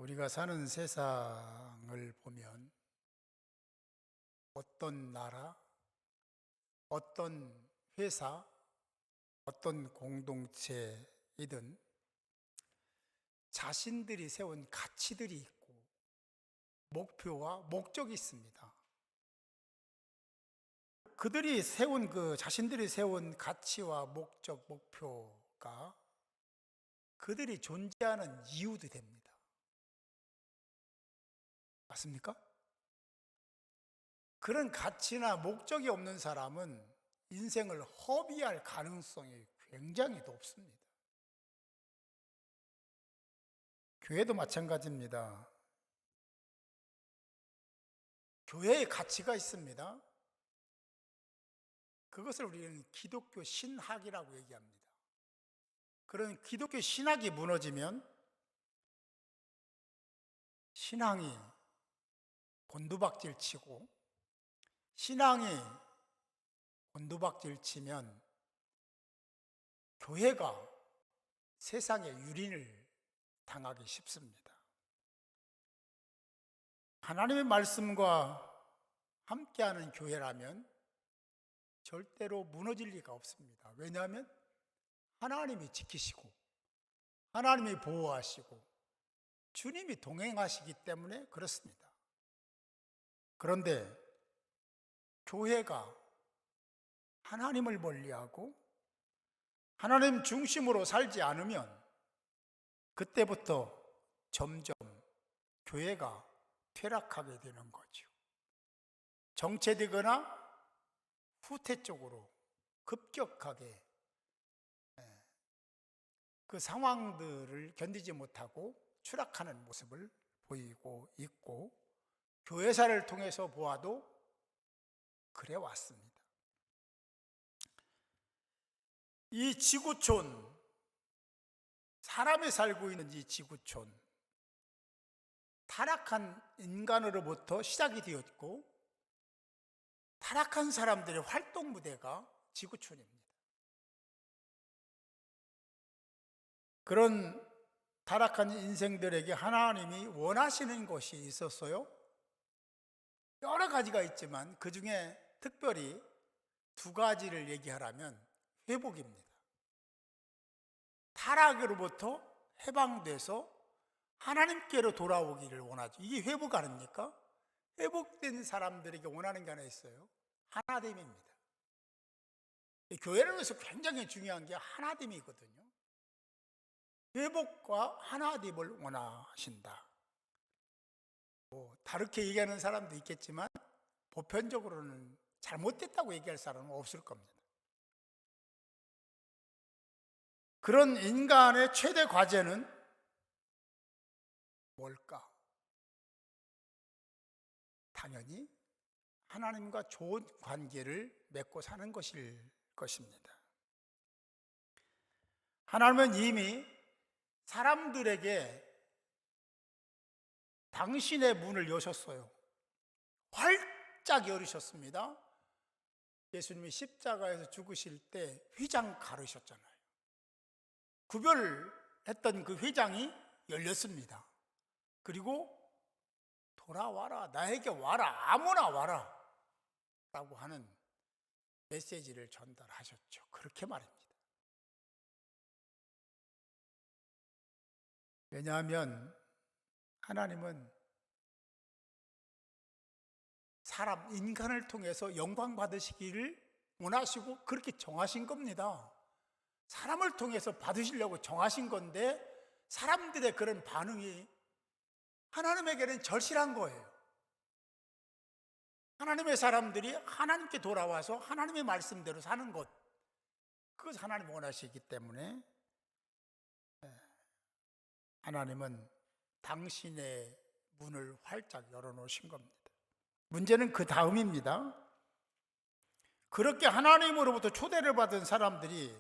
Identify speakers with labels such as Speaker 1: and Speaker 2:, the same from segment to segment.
Speaker 1: 우리가 사는 세상을 보면 어떤 나라, 어떤 회사, 어떤 공동체이든 자신들이 세운 가치들이 있고 목표와 목적이 있습니다. 그들이 세운 자신들이 세운 가치와 목적, 목표가 그들이 존재하는 이유도 됩니다. 맞습니까? 그런 가치나 목적이 없는 사람은 인생을 허비할 가능성이 굉장히 높습니다. 교회도 마찬가지입니다. 교회의 가치가 있습니다. 그것을 우리는 기독교 신학이라고 얘기합니다. 그런 기독교 신학이 무너지면 신앙이 곤두박질 치고, 신앙이 곤두박질 치면 교회가 세상의 유린을 당하기 쉽습니다. 하나님의 말씀과 함께하는 교회라면 절대로 무너질 리가 없습니다. 왜냐하면 하나님이 지키시고 하나님이 보호하시고 주님이 동행하시기 때문에 그렇습니다. 그런데 교회가 하나님을 멀리하고 하나님 중심으로 살지 않으면 그때부터 점점 교회가 퇴락하게 되는 거죠. 정체되거나 후퇴 쪽으로 급격하게 그 상황들을 견디지 못하고 추락하는 모습을 보이고 있고, 교회사를 통해서 보아도 그래 왔습니다. 이 지구촌, 사람이 살고 있는 이 지구촌, 타락한 인간으로부터 시작이 되었고 타락한 사람들의 활동 무대가 지구촌입니다. 그런 타락한 인생들에게 하나님이 원하시는 것이 있었어요. 여러 가지가 있지만 그 중에 특별히 두 가지를 얘기하라면 회복입니다. 타락으로부터 해방돼서 하나님께로 돌아오기를 원하죠. 이게 회복 아닙니까? 회복된 사람들에게 원하는 게 하나 있어요. 하나됨입니다. 교회를 위해서 굉장히 중요한 게 하나됨이거든요. 회복과 하나됨을 원하신다. 다르게 얘기하는 사람도 있겠지만 보편적으로는 잘못됐다고 얘기할 사람은 없을 겁니다. 그런 인간의 최대 과제는 뭘까? 당연히 하나님과 좋은 관계를 맺고 사는 것일 것입니다. 하나님은 이미 사람들에게 당신의 문을 여셨어요. 활짝 열으셨습니다. 예수님이 십자가에서 죽으실 때 휘장 가르셨잖아요. 구별했던 그 휘장이 열렸습니다. 그리고 돌아와라, 나에게 와라, 아무나 와라 라고 하는 메시지를 전달하셨죠. 그렇게 말입니다. 왜냐하면 하나님은 사람, 인간을 통해서 영광 받으시기를 원하시고 그렇게 정하신 겁니다. 사람을 통해서 받으시려고 정하신 건데 사람들의 그런 반응이 하나님에게는 절실한 거예요. 하나님의 사람들이 하나님께 돌아와서 하나님의 말씀대로 사는 것, 그것을 하나님 원하시기 때문에 하나님은 당신의 문을 활짝 열어놓으신 겁니다. 문제는 그 다음입니다. 그렇게 하나님으로부터 초대를 받은 사람들이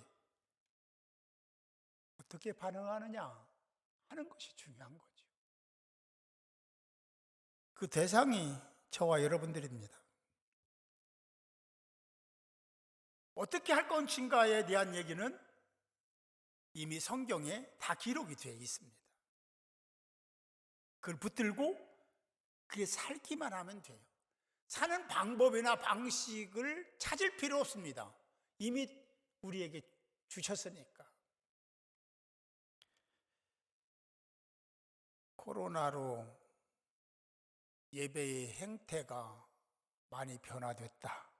Speaker 1: 어떻게 반응하느냐 하는 것이 중요한 거죠. 그 대상이 저와 여러분들입니다. 어떻게 할 것인가에 대한 얘기는 이미 성경에 다 기록이 되어 있습니다. 그걸 붙들고 그게 살기만 하면 돼요. 사는 방법이나 방식을 찾을 필요 없습니다. 이미 우리에게 주셨으니까. 코로나로 예배의 행태가 많이 변화됐다,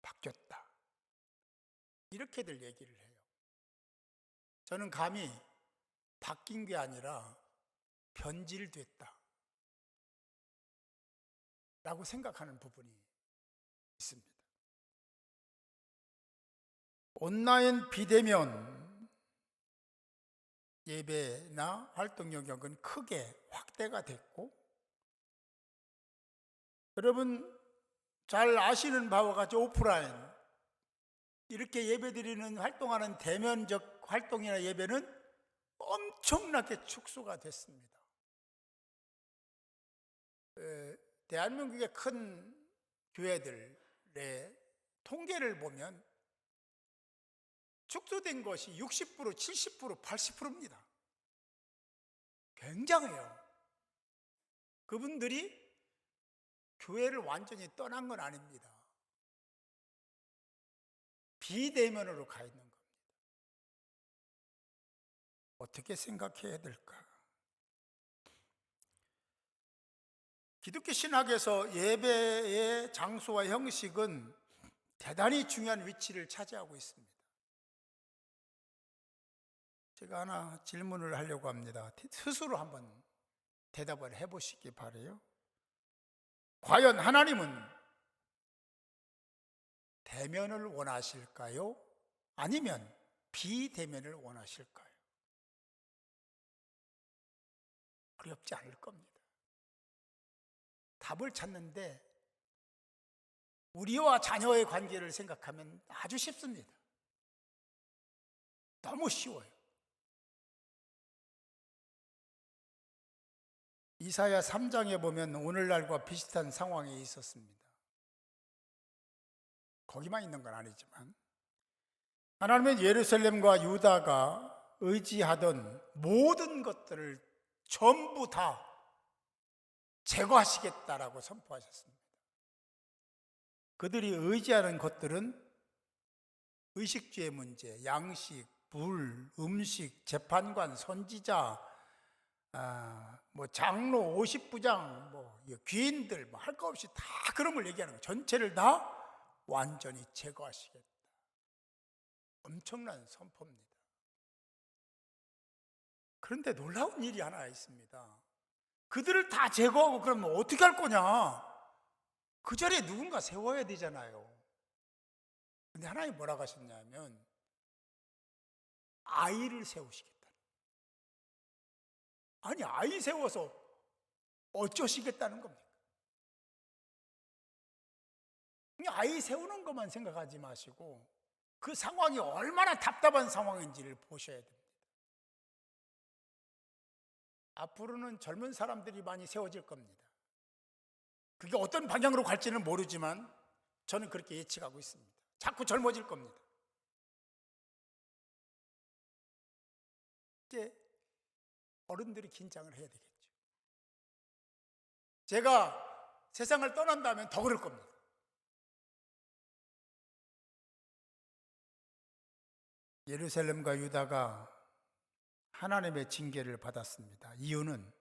Speaker 1: 바뀌었다, 이렇게들 얘기를 해요. 저는 감히 바뀐 게 아니라 변질됐다 라고 생각하는 부분이 있습니다. 온라인 비대면 예배나 활동 영역은 크게 확대가 됐고, 여러분 잘 아시는 바와 같이 오프라인 이렇게 예배드리는 활동하는 대면적 활동이나 예배는 엄청나게 축소가 됐습니다. 대한민국의 큰 교회들의 통계를 보면 축소된 것이 60%, 70%, 80%입니다. 굉장해요. 그분들이 교회를 완전히 떠난 건 아닙니다. 비대면으로 가 있는 겁니다. 어떻게 생각해야 될까? 기독교 신학에서 예배의 장소와 형식은 대단히 중요한 위치를 차지하고 있습니다. 제가 하나 질문을 하려고 합니다. 스스로 한번 대답을 해보시기 바라요. 과연 하나님은 대면을 원하실까요? 아니면 비대면을 원하실까요? 어렵지 않을 겁니다. 답을 찾는데 우리와 자녀의 관계를 생각하면 아주 쉽습니다. 너무 쉬워요. 이사야 3장에 보면 오늘날과 비슷한 상황이 있었습니다. 거기만 있는 건 아니지만 하나님은 예루살렘과 유다가 의지하던 모든 것들을 전부 다 제거하시겠다라고 선포하셨습니다. 그들이 의지하는 것들은 의식주의 문제, 양식, 불, 음식, 재판관, 선지자, 장로, 50부장, 귀인들 할 거 없이 다 그런 걸 얘기하는 거예요. 전체를 다 완전히 제거하시겠다. 엄청난 선포입니다. 그런데 놀라운 일이 하나 있습니다. 그들을 다 제거하고 그러면 어떻게 할 거냐? 그 자리에 누군가 세워야 되잖아요. 근데 하나님 뭐라고 하셨냐면 아이를 세우시겠다. 아니, 아이 세워서 어쩌시겠다는 겁니까? 아이 세우는 것만 생각하지 마시고 그 상황이 얼마나 답답한 상황인지를 보셔야 됩니다. 앞으로는 젊은 사람들이 많이 세워질 겁니다. 그게 어떤 방향으로 갈지는 모르지만 저는 그렇게 예측하고 있습니다. 자꾸 젊어질 겁니다. 이제 어른들이 긴장을 해야 되겠죠. 제가 세상을 떠난다면 더 그럴 겁니다. 예루살렘과 유다가 하나님의 징계를 받았습니다. 이유는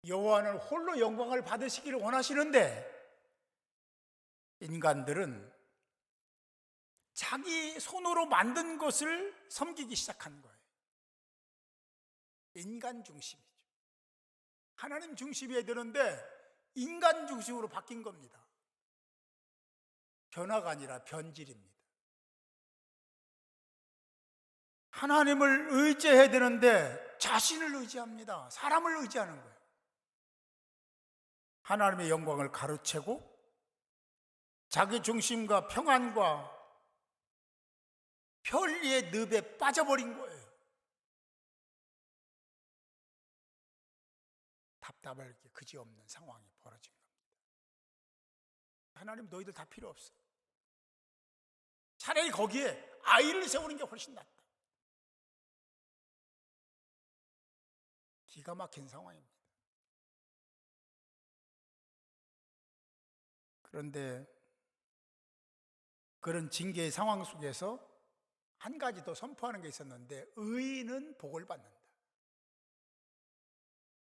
Speaker 1: 여호와는 홀로 영광을 받으시기를 원하시는데 인간들은 자기 손으로 만든 것을 섬기기 시작한 거예요. 인간 중심이죠. 하나님 중심이어야 되는데 인간 중심으로 바뀐 겁니다. 변화가 아니라 변질입니다. 하나님을 의지해야 되는데 자신을 의지합니다. 사람을 의지하는 거예요. 하나님의 영광을 가로채고 자기 중심과 평안과 편리의 늪에 빠져버린 거예요. 답답할 게 그지없는 상황이 벌어진 겁니다. 하나님 너희들 다 필요 없어. 차라리 거기에 아이를 세우는 게 훨씬 낫다. 기가 막힌 상황입니다. 그런데 그런 징계의 상황 속에서 한 가지 더 선포하는 게 있었는데, 의인은 복을 받는다.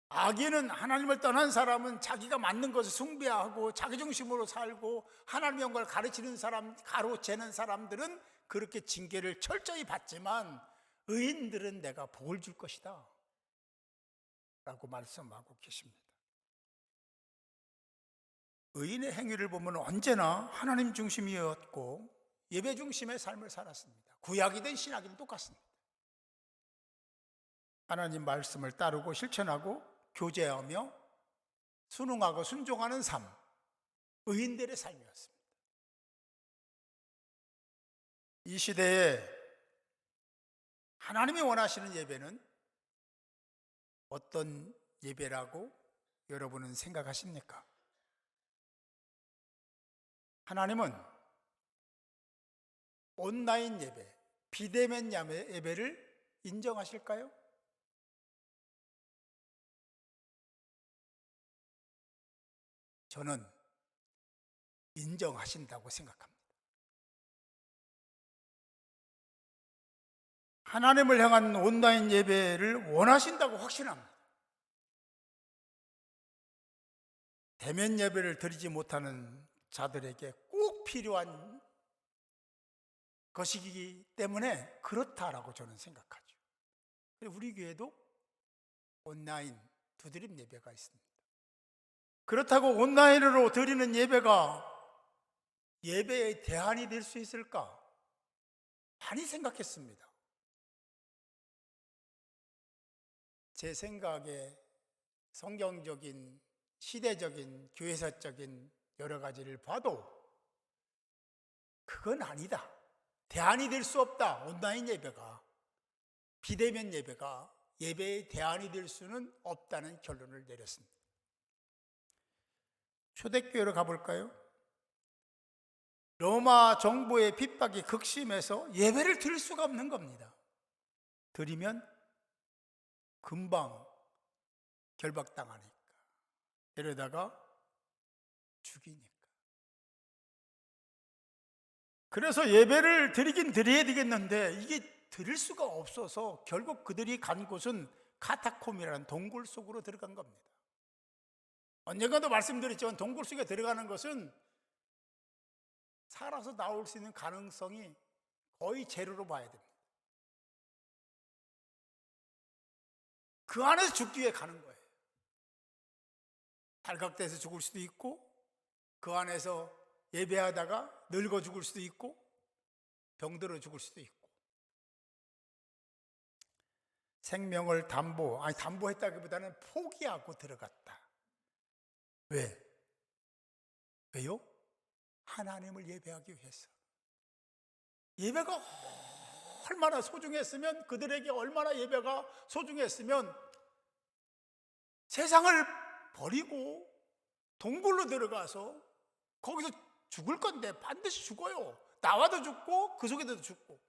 Speaker 1: 악인은, 하나님을 떠난 사람은 자기가 맞는 것을 숭배하고 자기중심으로 살고 하나님의 영광을 가르치는 사람, 가로채는 사람들은 그렇게 징계를 철저히 받지만, 의인들은 내가 복을 줄 것이다 라고 말씀하고 계십니다. 의인의 행위를 보면 언제나 하나님 중심이었고 예배 중심의 삶을 살았습니다. 구약이든 신약이든 똑같습니다. 하나님 말씀을 따르고 실천하고 교제하며 순응하고 순종하는 삶, 의인들의 삶이었습니다. 이 시대에 하나님이 원하시는 예배는 어떤 예배라고 여러분은 생각하십니까? 하나님은 온라인 예배, 비대면 예배를 인정하실까요? 저는 인정하신다고 생각합니다. 하나님을 향한 온라인 예배를 원하신다고 확신합니다. 대면 예배를 드리지 못하는 자들에게 꼭 필요한 것이기 때문에 그렇다라고 저는 생각하죠. 우리 교회도 온라인 두드림 예배가 있습니다. 그렇다고 온라인으로 드리는 예배가 예배의 대안이 될 수 있을까? 많이 생각했습니다. 제 생각에 성경적인, 시대적인, 교회사적인 여러 가지를 봐도 그건 아니다. 대안이 될 수 없다. 온라인 예배가, 비대면 예배가 예배의 대안이 될 수는 없다는 결론을 내렸습니다. 초대교회로 가볼까요? 로마 정부의 핍박이 극심해서 예배를 드릴 수가 없는 겁니다. 드리면 금방 결박당하니까, 이러다가 죽이니까. 그래서 예배를 드리긴 드려야 되겠는데 이게 드릴 수가 없어서 결국 그들이 간 곳은 카타콤이라는 동굴 속으로 들어간 겁니다. 언젠가도 말씀드렸지만 동굴 속에 들어가는 것은 살아서 나올 수 있는 가능성이 거의 제로로 봐야 됩니다. 그 안에서 죽기 위해 가는 거예요. 발각돼서 죽을 수도 있고, 그 안에서 예배하다가 늙어 죽을 수도 있고, 병들어 죽을 수도 있고. 생명을 담보했다기보다는 포기하고 들어갔다. 왜요? 하나님을 예배하기 위해서. 예배가 얼마나 소중했으면, 그들에게 얼마나 예배가 소중했으면 세상을 버리고 동굴로 들어가서 거기서 죽을 건데 반드시 죽어요. 나와도 죽고 그 속에도 죽고.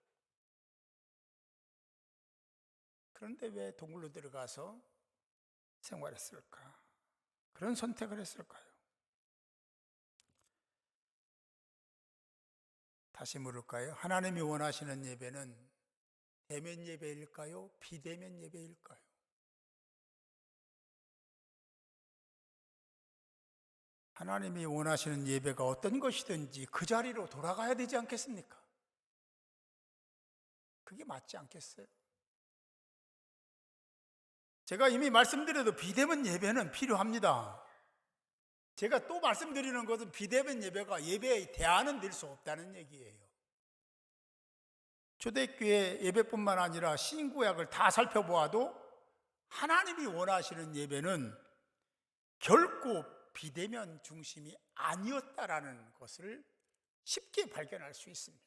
Speaker 1: 그런데 왜 동굴로 들어가서 생활했을까? 그런 선택을 했을까요? 다시 물을까요? 하나님이 원하시는 예배는 대면 예배일까요? 비대면 예배일까요? 하나님이 원하시는 예배가 어떤 것이든지 그 자리로 돌아가야 되지 않겠습니까? 그게 맞지 않겠어요? 제가 이미 말씀드려도 비대면 예배는 필요합니다. 제가 또 말씀드리는 것은 비대면 예배가 예배의 대안은 될 수 없다는 얘기예요. 초대교회 예배뿐만 아니라 신구약을 다 살펴보아도 하나님이 원하시는 예배는 결코 비대면 중심이 아니었다라는 것을 쉽게 발견할 수 있습니다.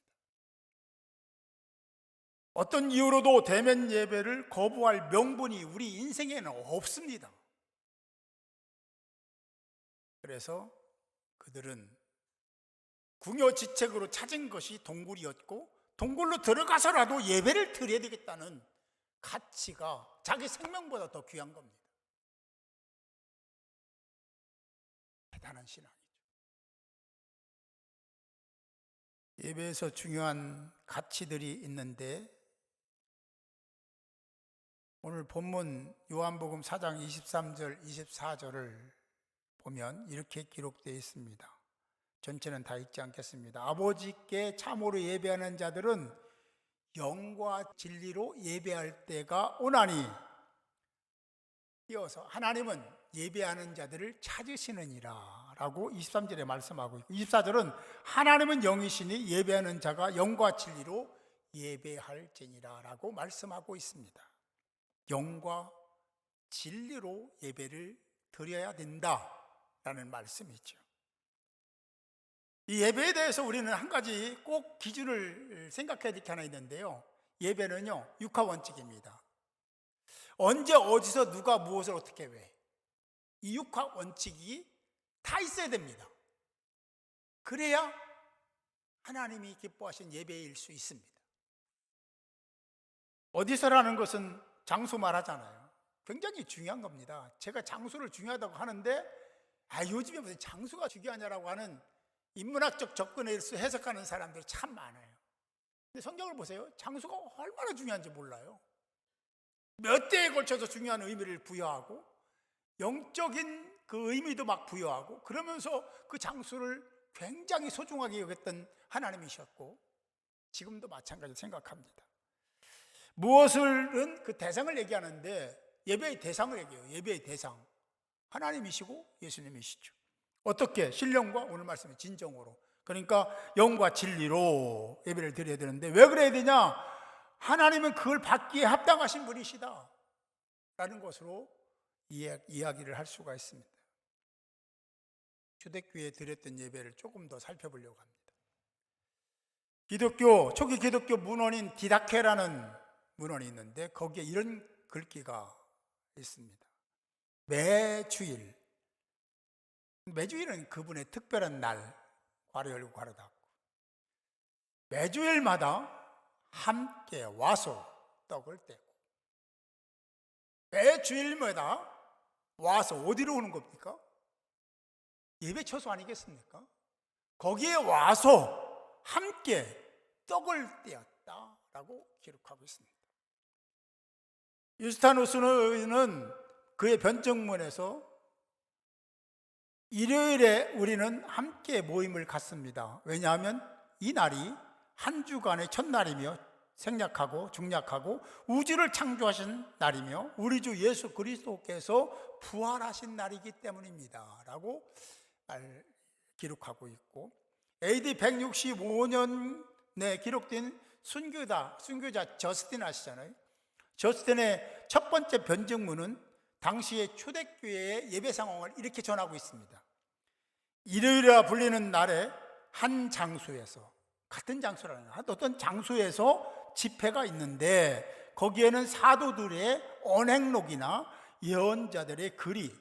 Speaker 1: 어떤 이유로도 대면 예배를 거부할 명분이 우리 인생에는 없습니다. 그래서 그들은 궁여지책으로 찾은 것이 동굴이었고, 동굴로 들어가서라도 예배를 드려야 되겠다는 가치가 자기 생명보다 더 귀한 겁니다. 대단한 신앙이죠. 예배에서 중요한 가치들이 있는데 오늘 본문 요한복음 4장 23절 24절을 보면 이렇게 기록되어 있습니다. 전체는 다 읽지 않겠습니다. 아버지께 참으로 예배하는 자들은 영과 진리로 예배할 때가 오나니, 이어서 하나님은 예배하는 자들을 찾으시느니라 라고 23절에 말씀하고 있고, 24절은 하나님은 영이시니 예배하는 자가 영과 진리로 예배할지니라 라고 말씀하고 있습니다. 영과 진리로 예배를 드려야 된다라는 말씀이죠. 이 예배에 대해서 우리는 한 가지 꼭 기준을 생각해야 될 게 하나 있는데요. 예배는요, 육하 원칙입니다. 언제 어디서 누가 무엇을 어떻게 왜, 이 육하 원칙이 다 있어야 됩니다. 그래야 하나님이 기뻐하신 예배일 수 있습니다. 어디서라는 것은 장소 말하잖아요. 굉장히 중요한 겁니다. 제가 장소를 중요하다고 하는데 요즘에 무슨 장소가 중요하냐라고 하는 인문학적 접근에 해석하는 사람들이 참 많아요. 근데 성경을 보세요. 장소가 얼마나 중요한지 몰라요. 몇 대에 걸쳐서 중요한 의미를 부여하고 영적인 그 의미도 막 부여하고, 그러면서 그 장소를 굉장히 소중하게 여겼던 하나님이셨고 지금도 마찬가지로 생각합니다. 무엇을은 그 대상을 얘기하는데 예배의 대상을 얘기해요. 예배의 대상 하나님이시고 예수님이시죠. 어떻게? 신령과, 오늘 말씀의 진정으로, 그러니까 영과 진리로 예배를 드려야 되는데 왜 그래야 되냐? 하나님은 그걸 받기에 합당하신 분이시다 라는 것으로 이야기를 할 수가 있습니다. 초대교회에 드렸던 예배를 조금 더 살펴보려고 합니다. 초기 기독교 문헌인 디다케라는 문헌이 있는데 거기에 이런 글귀가 있습니다. 매주일은 그분의 특별한 날, 괄호 열고 괄호 닫고, 매주일마다 함께 와서 떡을 떼고, 매주일마다 와서 어디로 오는 겁니까? 예배 처소 아니겠습니까? 거기에 와서 함께 떡을 떼었다라고 기록하고 있습니다. 유스타누스는 그의 변증문에서 일요일에 우리는 함께 모임을 갖습니다. 왜냐하면 이 날이 한 주간의 첫날이며 생략하고 중략하고 우주를 창조하신 날이며 우리 주 예수 그리스도께서 부활하신 날이기 때문입니다 라고 기록하고 있고, AD 165년에 기록된 순교자 저스틴 아시잖아요. 저스틴의 첫 번째 변증문은 당시의 초대교회의 예배 상황을 이렇게 전하고 있습니다. 일요일이라 불리는 날에 한 장소에서, 같은 장소라는 어떤 장소에서 집회가 있는데 거기에는 사도들의 언행록이나 예언자들의 글이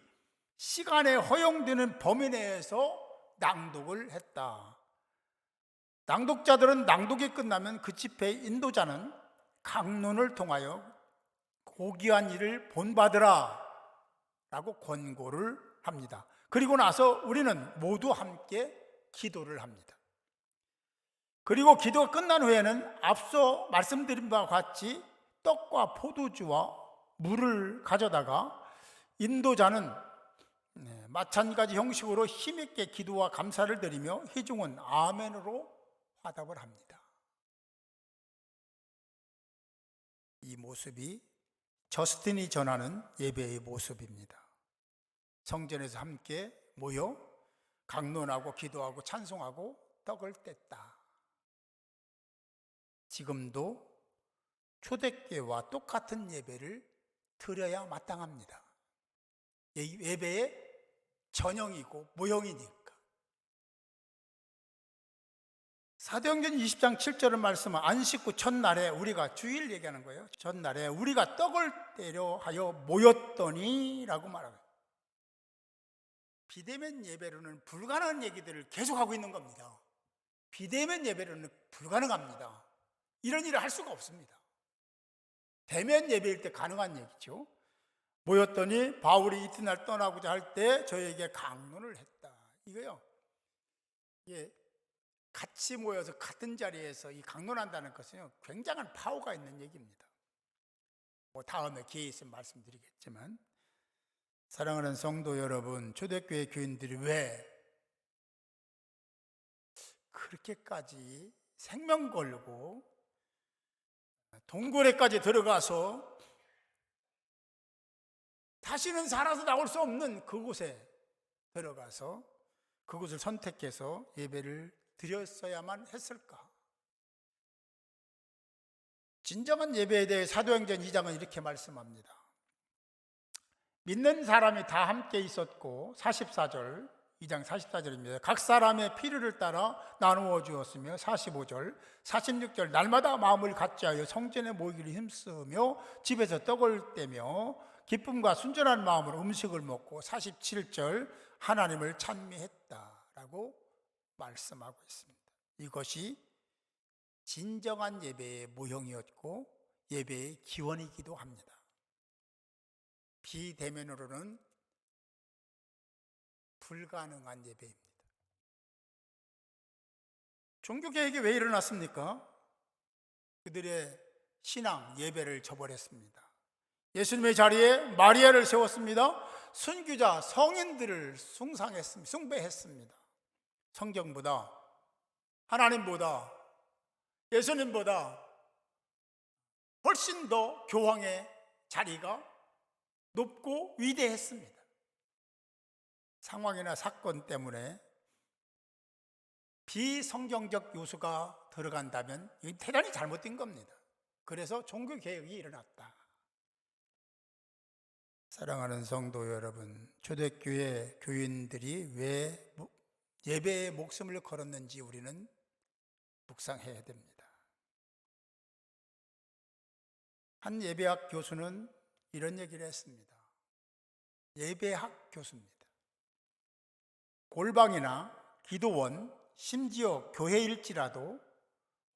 Speaker 1: 시간에 허용되는 범위 내에서 낭독을 했다. 낭독자들은 낭독이 끝나면 그 집회의 인도자는 강론을 통하여 고귀한 일을 본받으라 라고 권고를 합니다. 그리고 나서 우리는 모두 함께 기도를 합니다. 그리고 기도가 끝난 후에는 앞서 말씀드린 바와 같이 떡과 포도주와 물을 가져다가 인도자는 마찬가지 형식으로 힘있게 기도와 감사를 드리며 회중은 아멘으로 화답을 합니다. 이 모습이 저스틴이 전하는 예배의 모습입니다. 성전에서 함께 모여 강론하고 기도하고 찬송하고 떡을 뗐다. 지금도 초대교회와 똑같은 예배를 드려야 마땅합니다. 예배의 전형이고 모형이니까. 사도행전 20장 7절의 말씀은 안식 후 첫날에, 우리가 주일 얘기하는 거예요. 첫날에 우리가 떡을 떼려 하여 모였더니 라고 말합니다. 비대면 예배로는 불가능한 얘기들을 계속하고 있는 겁니다. 비대면 예배로는 불가능합니다. 이런 일을 할 수가 없습니다. 대면 예배일 때 가능한 얘기죠. 모였더니 바울이 이튿날 떠나고자 할 때 저에게 강론을 했다. 이거요. 이게 같이 모여서 같은 자리에서 이 강론한다는 것은요, 굉장한 파워가 있는 얘기입니다. 다음에 기회 있으면 말씀드리겠지만, 사랑하는 성도 여러분, 초대교회 교인들이 왜 그렇게까지 생명 걸고 동굴에까지 들어가서 다시는 살아서 나올 수 없는 그곳에 들어가서 그곳을 선택해서 예배를 드렸어야만 했을까? 진정한 예배에 대해 사도행전 2장은 이렇게 말씀합니다. 믿는 사람이 다 함께 있었고, 44절, 2장 44절입니다. 각 사람의 필요를 따라 나누어 주었으며, 45절, 46절, 날마다 마음을 같이 하여 성전에 모이기를 힘쓰며 집에서 떡을 떼며 기쁨과 순전한 마음으로 음식을 먹고, 47절, 하나님을 찬미했다라고 말씀하고 있습니다. 이것이 진정한 예배의 모형이었고 예배의 기원이기도 합니다. 비대면으로는 불가능한 예배입니다. 종교개혁이 왜 일어났습니까? 그들의 신앙, 예배를 저버렸습니다. 예수님의 자리에 마리아를 세웠습니다. 순교자, 성인들을 숭배했습니다. 성경보다, 하나님보다, 예수님보다 훨씬 더 교황의 자리가 높고 위대했습니다. 상황이나 사건 때문에 비성경적 요소가 들어간다면 이게 대단히 잘못된 겁니다. 그래서 종교개혁이 일어났다. 사랑하는 성도 여러분, 초대교회 교인들이 왜 예배에 목숨을 걸었는지 우리는 묵상해야 됩니다. 한 예배학 교수는 이런 얘기를 했습니다. 예배학 교수입니다. 골방이나 기도원, 심지어 교회일지라도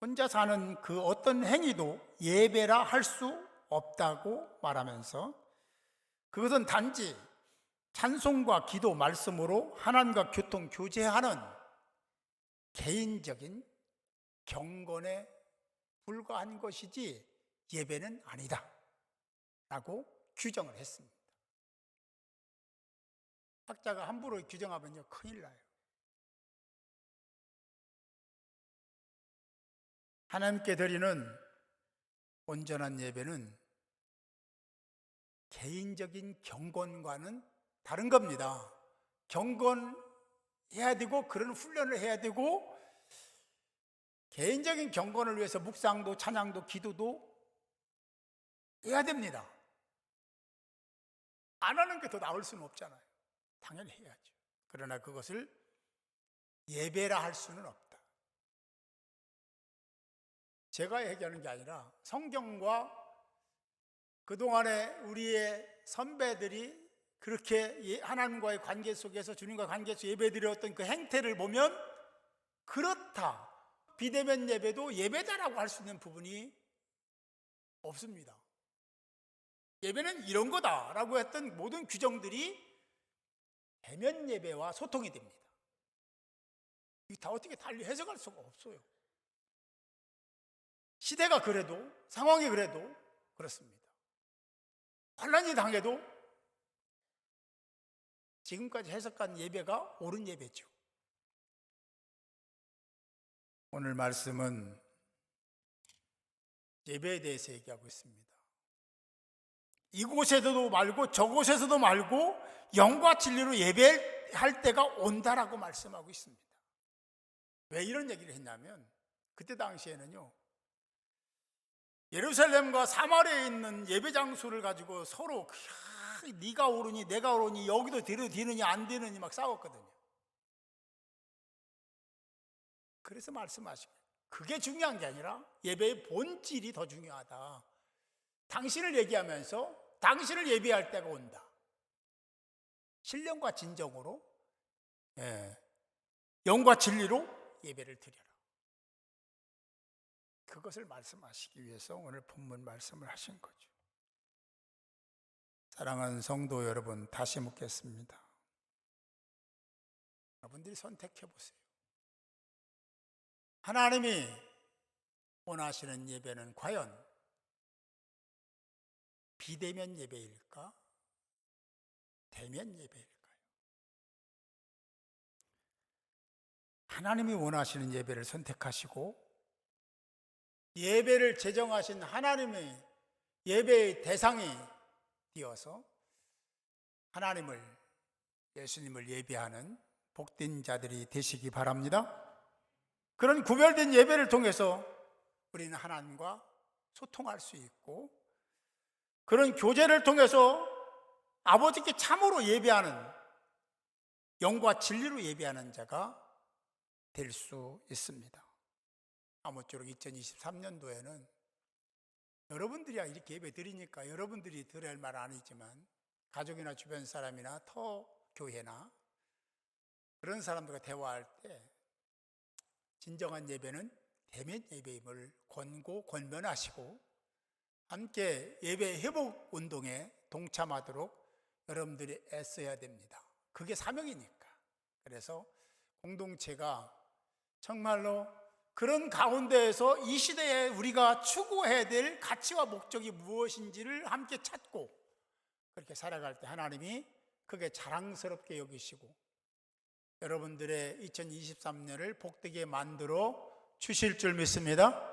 Speaker 1: 혼자 사는 그 어떤 행위도 예배라 할 수 없다고 말하면서 그것은 단지 찬송과 기도 말씀으로 하나님과 교통 교제하는 개인적인 경건에 불과한 것이지 예배는 아니다 라고 규정을 했습니다. 학자가 함부로 규정하면요 큰일 나요. 하나님께 드리는 온전한 예배는 개인적인 경건과는 다른 겁니다. 경건해야 되고 그런 훈련을 해야 되고 개인적인 경건을 위해서 묵상도 찬양도 기도도 해야 됩니다. 안 하는 게 더 나을 수는 없잖아요. 당연히 해야죠. 그러나 그것을 예배라 할 수는 없다. 제가 얘기하는 게 아니라 성경과 그동안에 우리의 선배들이 그렇게 하나님과의 관계 속에서 주님과 관계 속에서 예배드렸던 그 행태를 보면 그렇다. 비대면 예배도 예배다라고 할 수 있는 부분이 없습니다. 예배는 이런 거다라고 했던 모든 규정들이 대면 예배와 소통이 됩니다. 이게 다 어떻게 달리 해석할 수가 없어요. 시대가 그래도, 상황이 그래도 그렇습니다. 환난이 당해도 지금까지 해석한 예배가 옳은 예배죠. 오늘 말씀은 예배에 대해서 얘기하고 있습니다. 이곳에서도 말고 저곳에서도 말고 영과 진리로 예배할 때가 온다라고 말씀하고 있습니다. 왜 이런 얘기를 했냐면 그때 당시에는요 예루살렘과 사마리아에 있는 예배 장소를 가지고 서로 네가 옳으니 내가 옳으니 여기도 되느니 안 되느니 막 싸웠거든요. 그래서 말씀하시고 그게 중요한 게 아니라 예배의 본질이 더 중요하다. 당신을 얘기하면서 당신을 예배할 때가 온다. 신령과 진정으로 영과 진리로 예배를 드려라. 그것을 말씀하시기 위해서 오늘 본문 말씀을 하신 거죠. 사랑하는 성도 여러분, 다시 묻겠습니다. 여러분들이 선택해 보세요. 하나님이 원하시는 예배는 과연 비대면 예배일까? 대면 예배일까요? 하나님이 원하시는 예배를 선택하시고 예배를 제정하신 하나님의 예배의 대상이 되어서 하나님을, 예수님을 예배하는 복된 자들이 되시기 바랍니다. 그런 구별된 예배를 통해서 우리는 하나님과 소통할 수 있고, 그런 교제를 통해서 아버지께 참으로 예배하는, 영과 진리로 예배하는 자가 될 수 있습니다. 아무쪼록 2023년도에는 여러분들이 이렇게 예배 드리니까 여러분들이 드려야 할 말 아니지만 가족이나 주변 사람이나 터 교회나 그런 사람들과 대화할 때 진정한 예배는 대면 예배임을 권면하시고 함께 예배 회복 운동에 동참하도록 여러분들이 애써야 됩니다. 그게 사명이니까. 그래서 공동체가 정말로 그런 가운데에서 이 시대에 우리가 추구해야 될 가치와 목적이 무엇인지를 함께 찾고 그렇게 살아갈 때 하나님이 그게 자랑스럽게 여기시고 여러분들의 2023년을 복되게 만들어 주실 줄 믿습니다.